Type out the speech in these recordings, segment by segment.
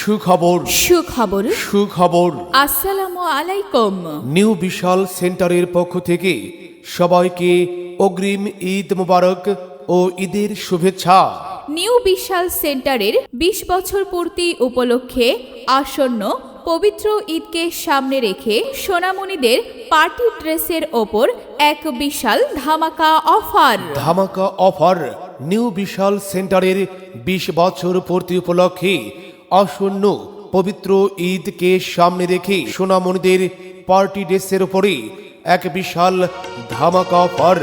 সুখবর সুখবর সুখবর আসসালামু আলাইকুম। নিউ বিশাল সেন্টারের পক্ষ থেকে সবাইকে অগ্রিম ঈদ মোবারক ও ঈদের শুভেচ্ছা। নিউ বিশাল সেন্টারের 20 বছর পূর্তি উপলক্ষে আসন্ন পবিত্র ঈদকে সামনে রেখে সোনামণিদের পার্টি ড্রেসের ওপর এক বিশাল ধামাকা অফার। ধামাকা অফার নিউ বিশাল সেন্টারের 20 বছর পূর্তি উপলক্ষে আসন্ন পবিত্র ঈদকে সামনে রেখে সোনামণিদের পার্টি ড্রেসের উপরে এক বিশাল ধামাকা অফার।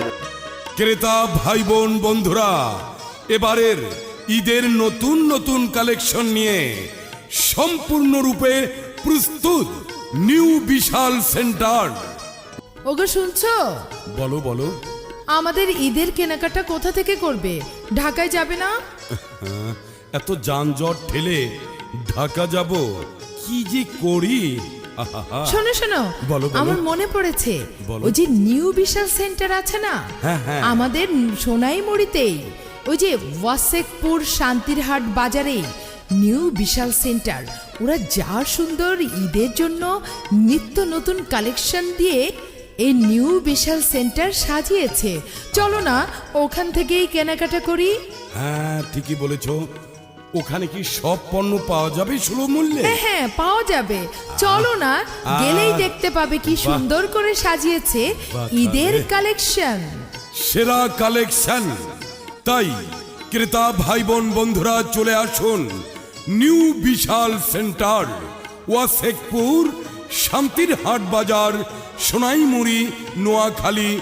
ক্রেতা ভাই বোন বন্ধুরা, এবারের ঈদের নতুন নতুন কালেকশন নিয়ে সম্পূর্ণরূপে প্রস্তুত নিউ বিশাল সেন্টার। ওগো শুনছো? বলো বলো। আমাদের ঈদের কেনাকাটা কোথা থেকে করবে? ঢাকায় যাবে না? এত যানজট ঠেলে ঢাকা যাব, কি যে করি। আহাহা। শোনো শোনো, বলো, বলো। আমার মনে পড়েছে, বলো। ওই যে নিউ বিশাল সেন্টার আছে না, হ্যাঁ, হ্যাঁ। আমাদের সোনাইমুড়িতেই, ওই যে ওয়াসেকপুর শান্তিরহাট বাজারে নিউ বিশাল সেন্টার। ওরা যা সুন্দর ঈদের জন্য নিত্য নতুন কালেকশন দিয়ে এই নিউ বিশাল সেন্টার সাজিয়েছে। চলো না ওখান থেকেই কেনাকাটা করি। হ্যাঁ, ঠিকই বলেছো। ওখানে কি সব পণ্য পাওয়া যাবে সুলভ মূল্যে? হ্যাঁ হ্যাঁ, পাওয়া যাবে। চলো না, গেলেই দেখতে পাবে কি বাহ। সুন্দর করে সাজিয়েছে বাহ, ঈদের তাহলে। কালেকশন। সেরা কালেকশন। তাই ক্রেতা ভাই বোন বন্ধুরা চলে আসুন নিউ বিশাল সেন্টার, ওয়াসেকপুর শান্তিরহাট বাজার, সোনাইমুড়ি, নোয়াখালী।